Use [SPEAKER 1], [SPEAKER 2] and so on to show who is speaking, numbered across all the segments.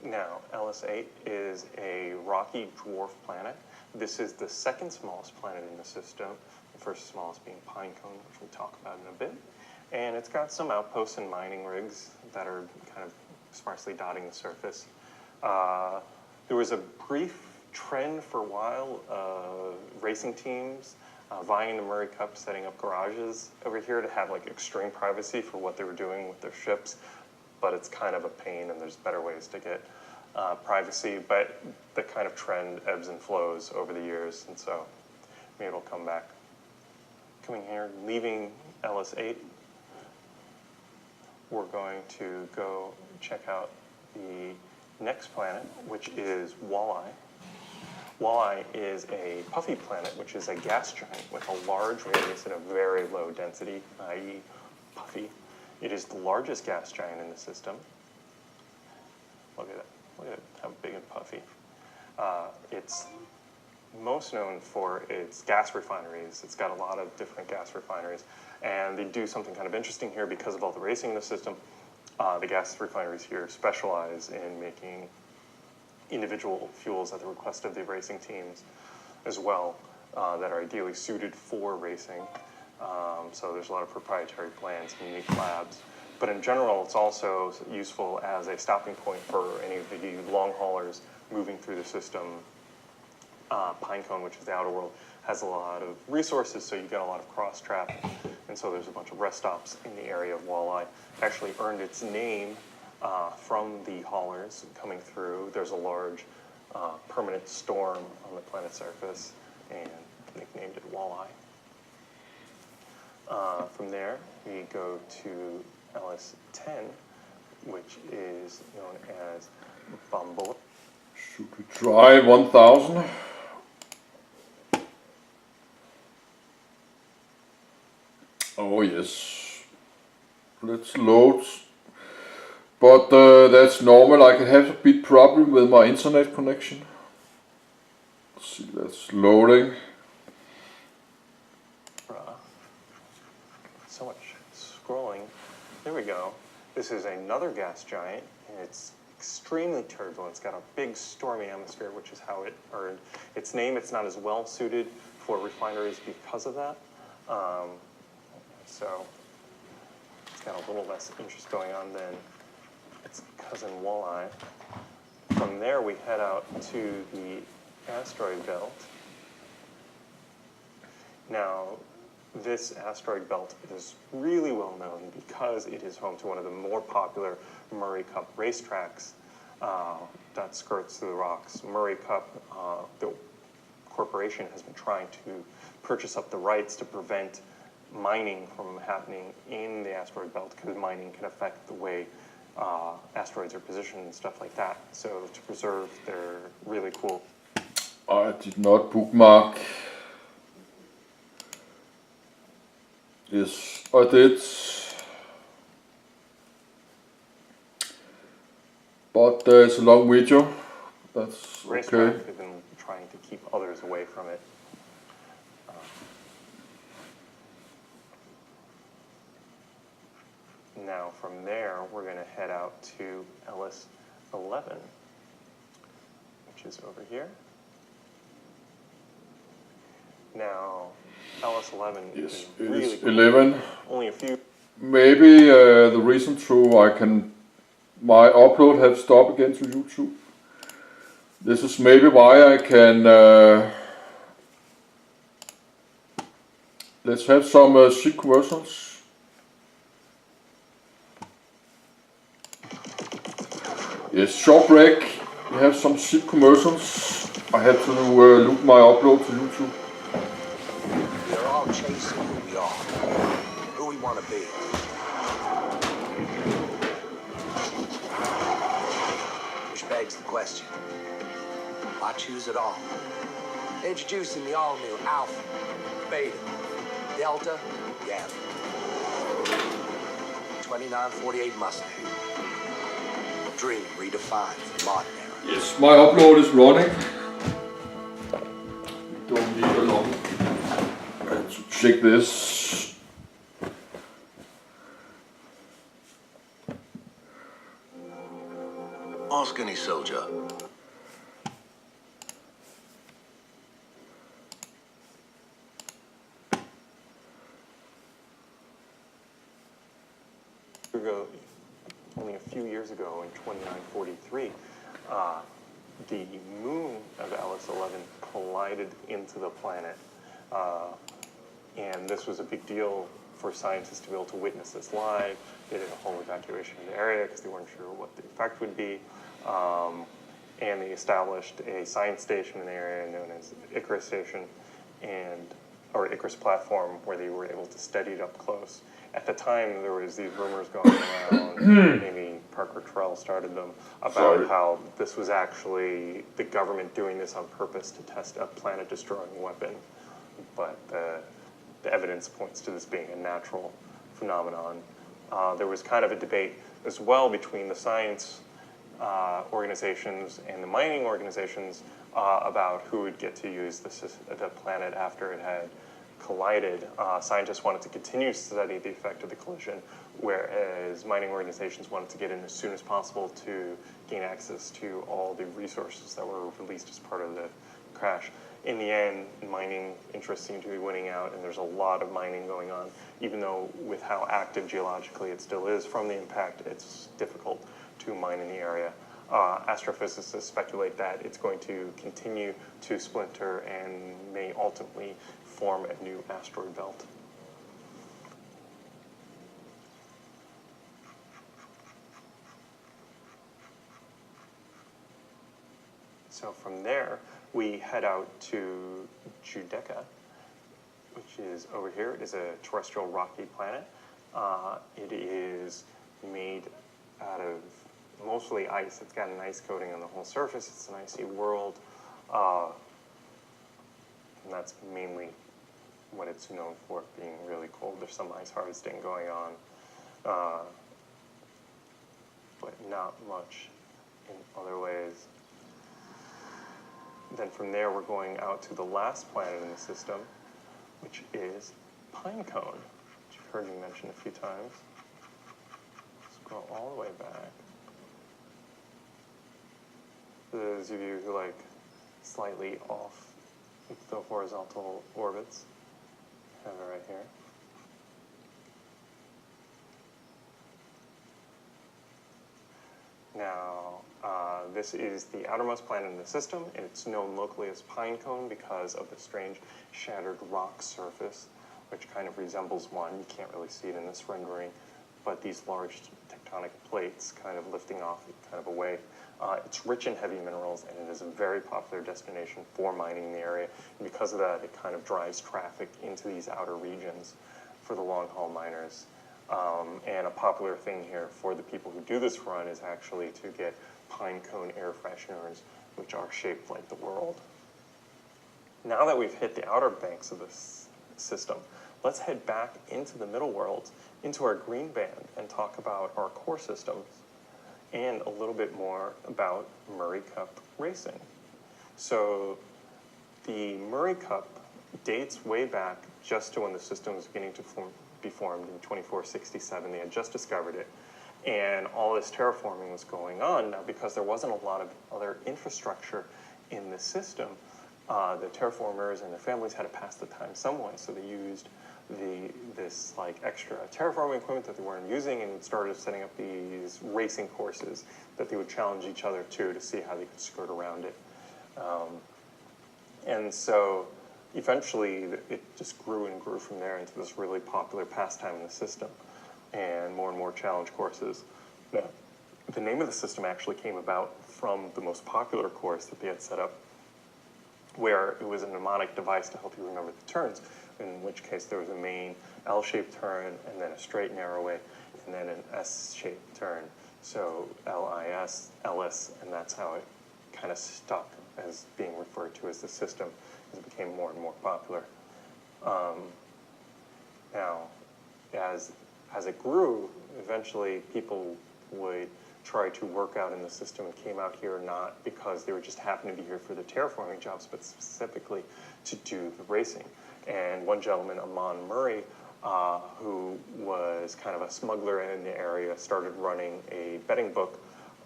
[SPEAKER 1] Now, LS8 is a rocky dwarf planet. This is the second smallest planet in the system, the first smallest being Pinecone, which we'll talk about in a bit. And it's got some outposts and mining rigs that are kind of sparsely dotting the surface. There was a brief trend for a while of racing teams vying the Murray Cup, setting up garages over here to have like extreme privacy for what they were doing with their ships, but it's kind of a pain and there's better ways to get privacy, but the kind of trend ebbs and flows over the years, and so maybe it'll come back. Coming here, leaving LS8, we're going to go check out the next planet, which is Walleye. Walleye is a puffy planet, which is a gas giant with a large radius and a very low density, i.e. puffy. It is the largest gas giant in the system. Look at that. Look at how big and puffy. It's most known for its gas refineries. It's got a lot of different gas refineries. And they do something kind of interesting here because of all the racing in the system. The gas refineries here specialize in making individual fuels at the request of the racing teams as well that are ideally suited for racing. So there's a lot of proprietary plans and unique labs. But in general, it's also useful as a stopping point for any of the long haulers moving through the system. Pinecone, which is the outer world, has a lot of resources, so you get a lot of cross traffic. And so there's a bunch of rest stops in the area of Walleye. Actually earned its name from the haulers coming through. There's a large permanent storm on the planet's surface, and nicknamed it Walleye. From there, we go to LS10, which is known as Bumble.
[SPEAKER 2] Should we try 1000? Oh yes. Let's load. But that's normal. I can have a bit problem with my internet connection. Let's see, that's loading.
[SPEAKER 1] So much scrolling. There we go. This is another gas giant, and it's extremely turbulent. It's got a big stormy atmosphere, which is how it earned its name. It's not as well suited for refineries because of that. So it's got a little less interest going on than its cousin Walleye. From there, we head out to the asteroid belt. Now, this asteroid belt is really well known because it is home to one of the more popular Murray Cup racetracks that skirts through the rocks. Murray Cup, the corporation, has been trying to purchase up the rights to prevent mining from happening in the asteroid belt, because mining can affect the way asteroids are positioned and stuff like that. So to preserve their really cool...
[SPEAKER 2] I did not bookmark. Yes, I did. But it's a long video. That's okay.
[SPEAKER 1] Racetrack has been trying to keep others away from it. Now from there, we're going to head out to LS11, which is over here. Now, LS11 is really cool.
[SPEAKER 2] 11.
[SPEAKER 1] Only a few.
[SPEAKER 2] Maybe the reason through my upload have stopped again to YouTube. This is maybe why I can. Let's have some ship commercials. Yes, short break. We have some ship commercials. I had to look my upload to YouTube.
[SPEAKER 3] We're all chasing who we are, who we want to be. Which begs the question, why choose it all? Introducing the all-new Alpha, Beta, Delta, Gamma. 2948 Mustang. Dream redefined for modern era.
[SPEAKER 2] Yes, my upload is running. We don't need a long. I have to check this.
[SPEAKER 3] Ask any soldier.
[SPEAKER 1] Only a few years ago in 2943, the moon of LS-11 collided into the planet. And this was a big deal for scientists to be able to witness this live. They did a whole evacuation of the area because they weren't sure what the effect would be. And they established a science station in the area known as Icarus Station, or Icarus Platform, where they were able to study it up close. At the time, there was these rumors going around, maybe Parker Trell started them, about how this was actually the government doing this on purpose to test a planet-destroying weapon. But the evidence points to this being a natural phenomenon. There was kind of a debate as well between the science organizations and the mining organizations about who would get to use the planet after it had collided. Scientists wanted to continue to study the effect of the collision, whereas mining organizations wanted to get in as soon as possible to gain access to all the resources that were released as part of the crash. In the end, mining interests seem to be winning out, and there's a lot of mining going on. Even though with how active geologically it still is from the impact, it's difficult to mine in the area. Astrophysicists speculate that it's going to continue to splinter and may ultimately form a new asteroid belt. So from there, we head out to Judeca, which is over here. It is a terrestrial rocky planet. It is made out of mostly ice. It's got an ice coating on the whole surface. It's an icy world. And that's mainly what it's known for, being really cold. There's some ice harvesting going on, but not much in other ways. Then from there, we're going out to the last planet in the system, which is Pinecone, which you've heard me mention a few times. Scroll all the way back. For those of you who like slightly off the horizontal orbits, have it right here. Now, this is the outermost planet in the system. It's known locally as Pinecone because of the strange shattered rock surface, which kind of resembles one. You can't really see it in this rendering, but these large tectonic plates kind of lifting off kind of away. It's rich in heavy minerals, and it is a very popular destination for mining in the area. And because of that, it kind of drives traffic into these outer regions for the long-haul miners. And a popular thing here for the people who do this run is actually to get Pinecone air fresheners, which are shaped like the world. Now that we've hit the outer banks of this system, let's head back into the middle worlds, into our green band, and talk about our core systems and a little bit more about Murray Cup racing. So the Murray Cup dates way back just to when the system was beginning to be formed in 2467. They had just discovered it, and all this terraforming was going on. Now, because there wasn't a lot of other infrastructure in the system, the terraformers and their families had to pass the time some way, so they used this like extra terraforming equipment that they weren't using, and started setting up these racing courses that they would challenge each other to see how they could skirt around it. And so eventually it just grew and grew from there into this really popular pastime in the system, and more challenge courses. Now, the name of the system actually came about from the most popular course that they had set up, where it was a mnemonic device to help you remember the turns, in which case there was a main L-shaped turn, and then a straight narrowway, and then an S-shaped turn. So L-I-S, L-S, and that's how it kind of stuck as being referred to as the system as it became more and more popular. Now, as it grew, eventually people would try to work out in the system and came out here not because they were just happening to be here for the terraforming jobs, but specifically to do the racing. And one gentleman, Amon Murray, who was kind of a smuggler in the area, started running a betting book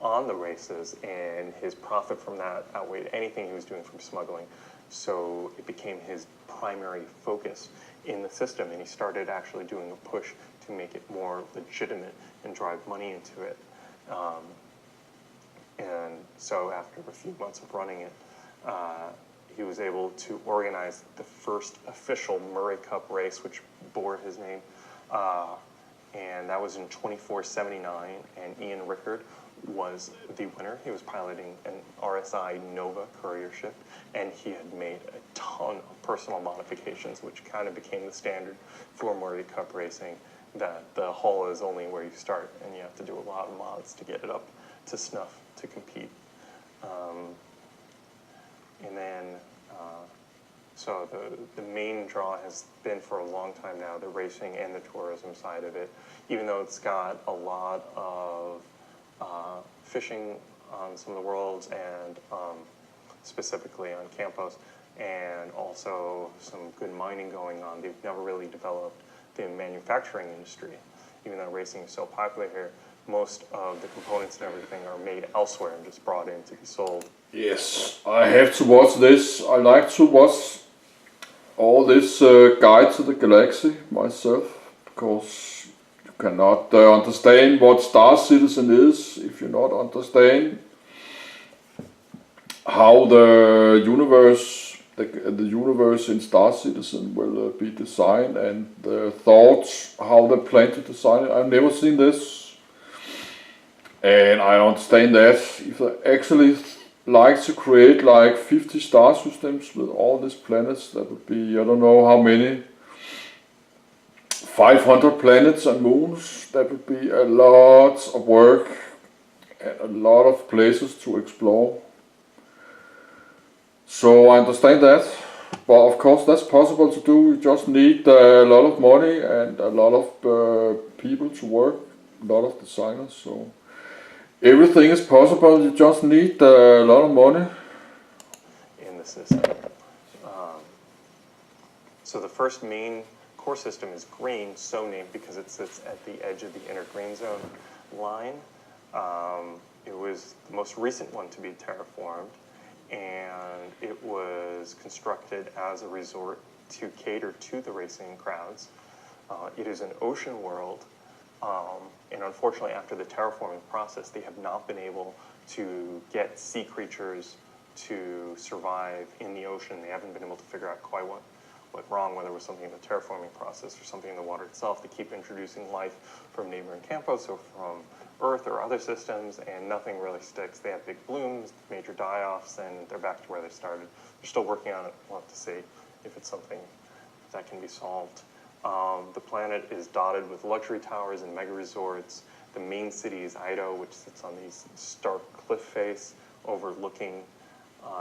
[SPEAKER 1] on the races, and his profit from that outweighed anything he was doing from smuggling. So it became his primary focus in the system, and he started actually doing a push to make it more legitimate and drive money into it. And so after a few months of running it, he was able to organize the first official Murray Cup race, which bore his name. And that was in 2479, and Ian Rickard was the winner. He was piloting an RSI Nova courier ship, and he had made a ton of personal modifications, which kind of became the standard for Murray Cup racing, that the hull is only where you start, and you have to do a lot of mods to get it up to snuff to compete. And then, so the main draw has been for a long time now, the racing and the tourism side of it, even though it's got a lot of fishing on some of the worlds, and specifically on Campos, and also some good mining going on. They've never really developed the manufacturing industry. Even though racing is so popular here, most of the components and everything are made elsewhere and just brought in to be sold.
[SPEAKER 2] Yes, I have to watch this. I like to watch all this Guide to the Galaxy myself, because you cannot understand what Star Citizen is if you not understand how the universe in Star Citizen will be designed, and the thoughts, how they plan to design it. I've never seen this, and I understand that if they actually like to create like 50 star systems with all these planets, that would be, I don't know how many, 500 planets and moons. That would be a lot of work and a lot of places to explore. So I understand that, but of course that's possible to do. You just need a lot of money and a lot of people to work, a lot of designers. So everything is possible. You just need a lot of money
[SPEAKER 1] In the system. So the first main core system is green, so named because it sits at the edge of the inner green zone line. It was the most recent one to be terraformed, and it was constructed as a resort to cater to the racing crowds. It is an ocean world, and unfortunately after the terraforming process, they have not been able to get sea creatures to survive in the ocean. They haven't been able to figure out quite what went wrong, whether it was something in the terraforming process or something in the water itself. They keep introducing life from neighboring Campos or from Earth or other systems, and nothing really sticks. They have big blooms, major die-offs, and they're back to where they started. They're still working on it. We'll have to see if it's something that can be solved. The planet is dotted with luxury towers and mega resorts. The main city is Ido, which sits on these stark cliff face overlooking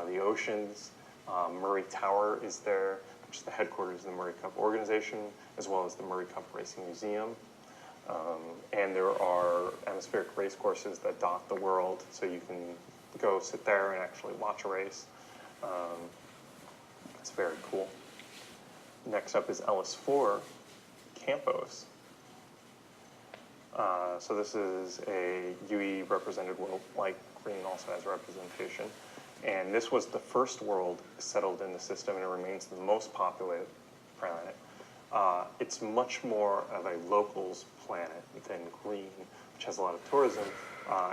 [SPEAKER 1] the oceans. Murray Tower is there, which is the headquarters of the Murray Cup organization, as well as the Murray Cup Racing Museum. And there are atmospheric race courses that dot the world, so you can go sit there and actually watch a race. It's very cool. Next up is LS4, Campos. So this is a UE represented world, like green also has representation. And this was the first world settled in the system, and it remains the most populated planet. It's much more of a locals planet than green, which has a lot of tourism.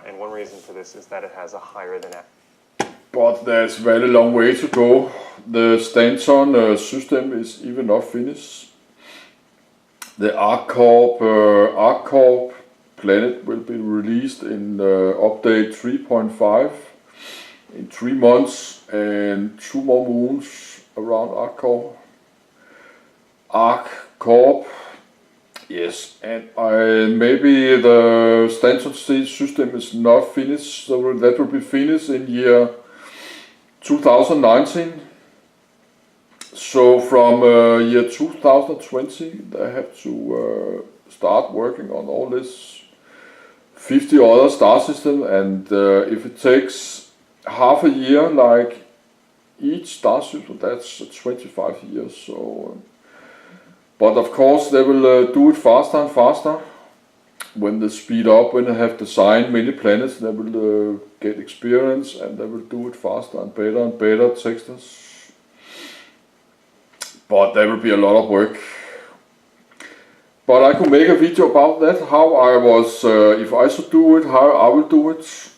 [SPEAKER 1] And one reason for this is that it has a higher than average.
[SPEAKER 2] But there's very long way to go. The Stanton system is even not finished. The ArcCorp planet will be released in update 3.5 in 3 months, and 2 more moons around ArcCorp. Yes, and maybe the Stanton system is not finished, so that will be finished in year 2019. So from year 2020 they have to start working on all this 50 other star system, and if it takes half a year like each star system, that's 25 years. So but of course they will do it faster and faster, when they speed up, when they have designed many planets, they will get experience and they will do it faster and better textures. But there will be a lot of work. But I could make a video about that, how I was, if I should do it, how I will do it.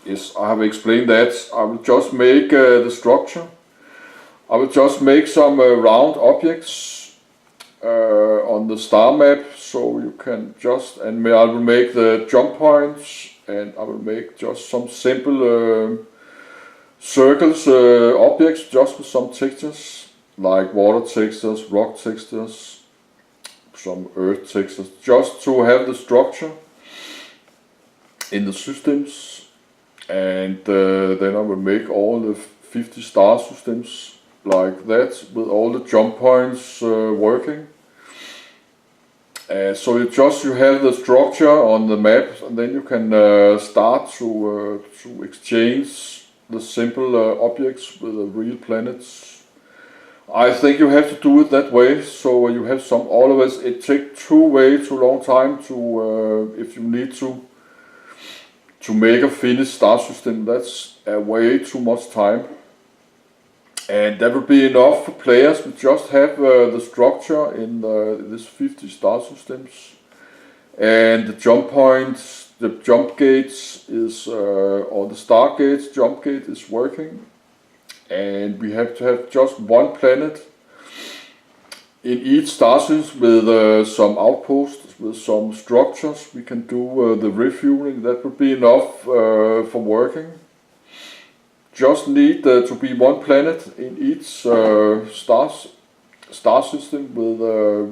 [SPEAKER 2] Yes, I have explained that. I will just make the structure. I will just make some round objects on the star map, so you can just, and I will make the jump points, and I will make just some simple circles objects just with some textures, like water textures, rock textures, some earth textures, just to have the structure in the systems. And then I will make all the 50 star systems like that with all the jump points working. So you have the structure on the map, and then you can start to exchange the simple objects with the real planets. I think you have to do it that way, so you have some, always it takes way too long time to, if you need to make a finished star system, that's way too much time. And that will be enough for players. We just have the structure in this 50 star systems, and the jump points, the jump gates is, or the star gates jump gate is working, and we have to have just one planet in each star system with some outposts, with some structures. We can do the refueling. That would be enough for working. Just need to be one planet in each star system with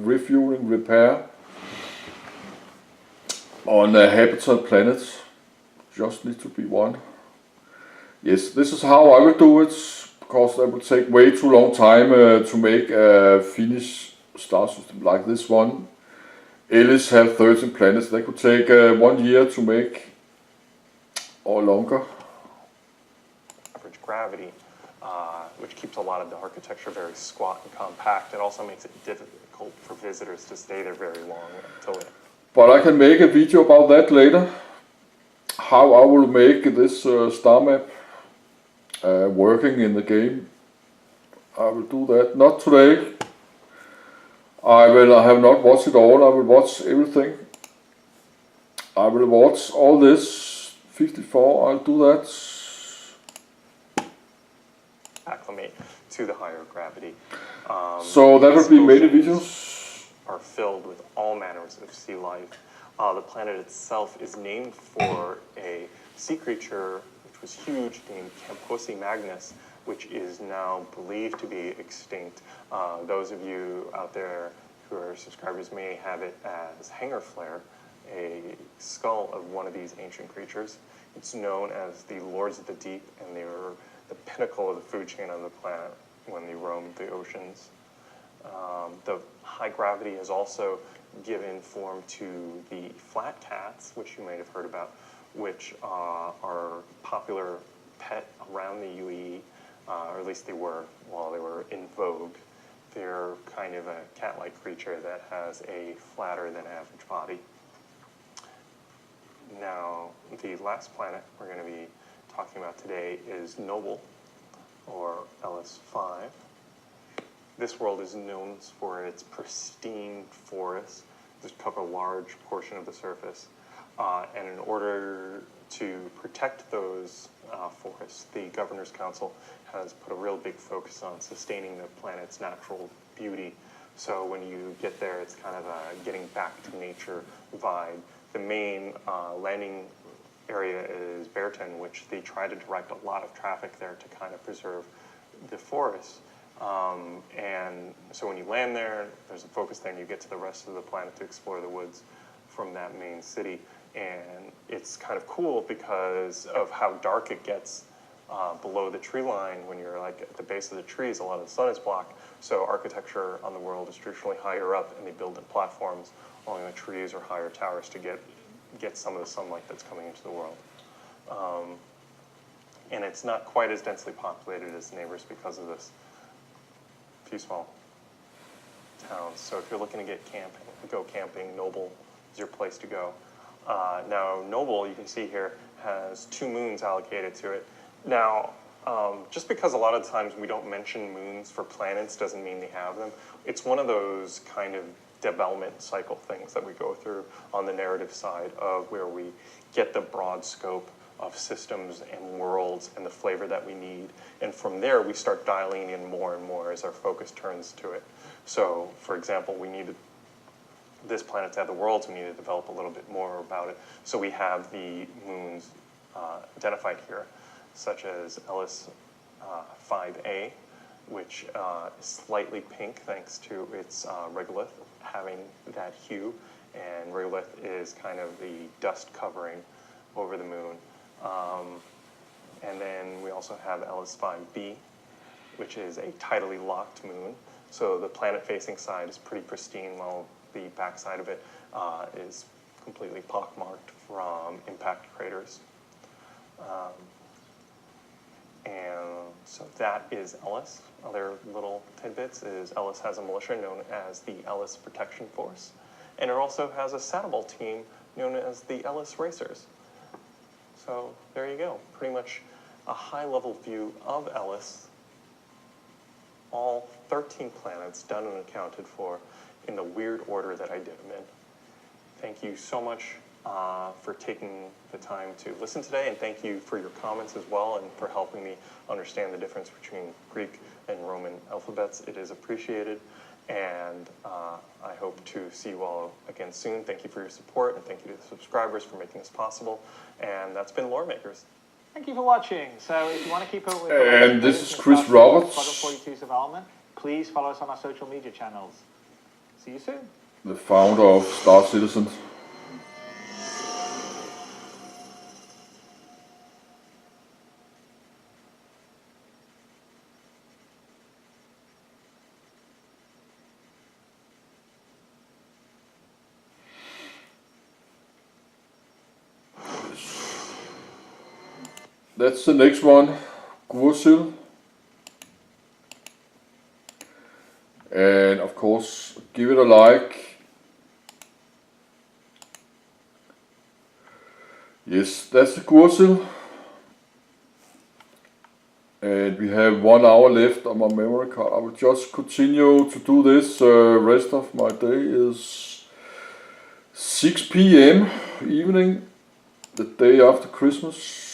[SPEAKER 2] refueling, repair on habitat planets. Just need to be one. Yes, this is how I will do it, because that will take way too long time to make a finished star system like this one. Alice have 13 planets. They could take 1 year to make, or longer.
[SPEAKER 1] Average gravity, which keeps a lot of the architecture very squat and compact. It also makes it difficult for visitors to stay there very long until it.
[SPEAKER 2] But I can make a video about that later, how I will make this star map working in the game. I will do that, not today. I have not watched it all. I will watch everything. I will watch all this 54. I'll do that.
[SPEAKER 1] Acclimate to the higher gravity.
[SPEAKER 2] So there will be many
[SPEAKER 1] oceans
[SPEAKER 2] videos.
[SPEAKER 1] Are filled with all manners of sea life. The planet itself is named for a sea creature which was huge named Camposi magnus, which is now believed to be extinct. Those of you out there who are subscribers may have it as hanger flare, a skull of one of these ancient creatures. It's known as the Lords of the Deep, and they were the pinnacle of the food chain on the planet when they roamed the oceans. The high gravity has also given form to the flat cats, which you might have heard about, which are popular pet around the UAE, or at least they were while they were in vogue. They're kind of a cat-like creature that has a flatter than average body. Now, the last planet we're going to be talking about today is Noble, or LS5. This world is known for its pristine forests that cover a large portion of the surface. And in order to protect those forests, the Governor's Council has put a real big focus on sustaining the planet's natural beauty. So when you get there, it's kind of a getting back to nature vibe. The main landing area is Berton, which they try to direct a lot of traffic there to kind of preserve the forests. And so when you land there, there's a focus there, and you get to the rest of the planet to explore the woods from that main city. And it's kind of cool because of how dark it gets below the tree line. When you're like at the base of the trees, a lot of the sun is blocked. So architecture on the world is traditionally higher up, and they build in platforms along the trees or higher towers to get some of the sunlight that's coming into the world. And it's not quite as densely populated as neighbors because of this. Few small towns. So if you're looking to go camping, Noble is your place to go. Now, Noble, you can see here, has 2 moons allocated to it. Now, just because a lot of times we don't mention moons for planets doesn't mean they have them. It's one of those kind of development cycle things that we go through on the narrative side of where we get the broad scope of systems and worlds and the flavor that we need. And from there, we start dialing in more and more as our focus turns to it. So, for example, we needed this planet to have the worlds, we need to develop a little bit more about it. So we have the moons identified here, such as Ellis 5A, which is slightly pink thanks to its regolith having that hue, and regolith is kind of the dust covering over the moon. And then we also have Ellis 5B, which is a tidally locked moon. So the planet-facing side is pretty pristine, while the backside of it is completely pockmarked from impact craters. And so that is Ellis. Other little tidbits is Ellis has a militia known as the Ellis Protection Force, and it also has a saddleball team known as the Ellis Racers. So there you go, pretty much a high-level view of Ellis, all 13 planets done and accounted for in the weird order that I did them in. Thank you so much for taking the time to listen today, and thank you for your comments as well and for helping me understand the difference between Greek and Roman alphabets. It is appreciated, and I hope to see you all again soon. Thank you for your support, and thank you to the subscribers for making this possible. And that's been Lore Makers.
[SPEAKER 4] Thank you for watching. So if you want to keep up with
[SPEAKER 2] And this is Chris Roberts,
[SPEAKER 4] Squadron 42's development, please follow us on our social media channels. See you soon.
[SPEAKER 2] the founder of Star Citizen. That's the next one, Gursil. And of course, give it a like. Yes, that's the Gursil. And we have 1 hour left on my memory card. I will just continue to do this. Rest of my day is 6 p.m. evening, the day after Christmas.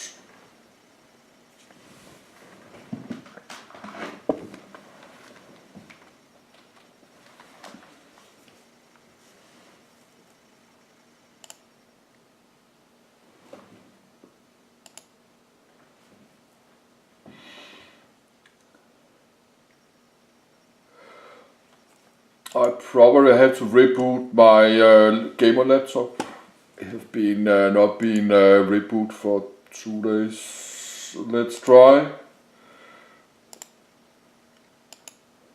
[SPEAKER 2] I probably have to reboot my gamer laptop. It has been not been reboot for 2 days. Let's try.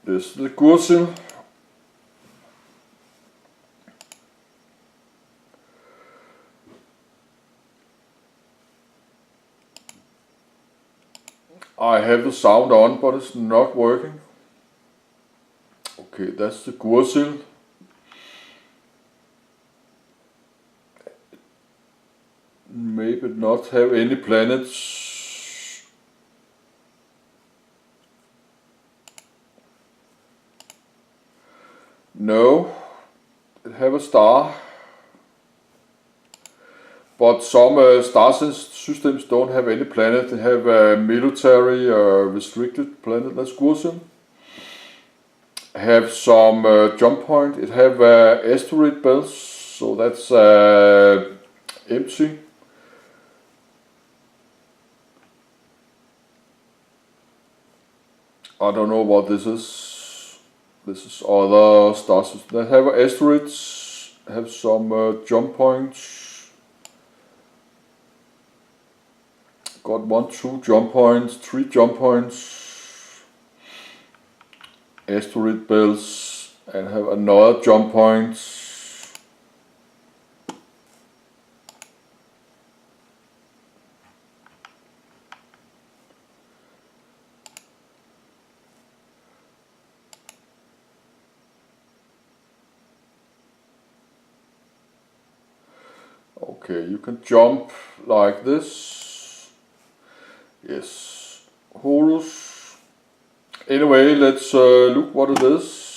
[SPEAKER 2] This is the Gursil. I have the sound on, but it's not working. Okay, that's the Gursil. Maybe not have any planets. No, it have a star. But some star systems don't have any planet. They have a military restricted planet. That's Gursil. Have some jump point. It have asteroid belts, so that's empty. I don't know what this is. This is other star systems that have asteroids. Have some jump points. Got 1, 2 jump points, 3 jump points. Asteroid belts, and have another jump point. Okay, you can jump like this. Yes, Horus. Anyway, let's look what it is.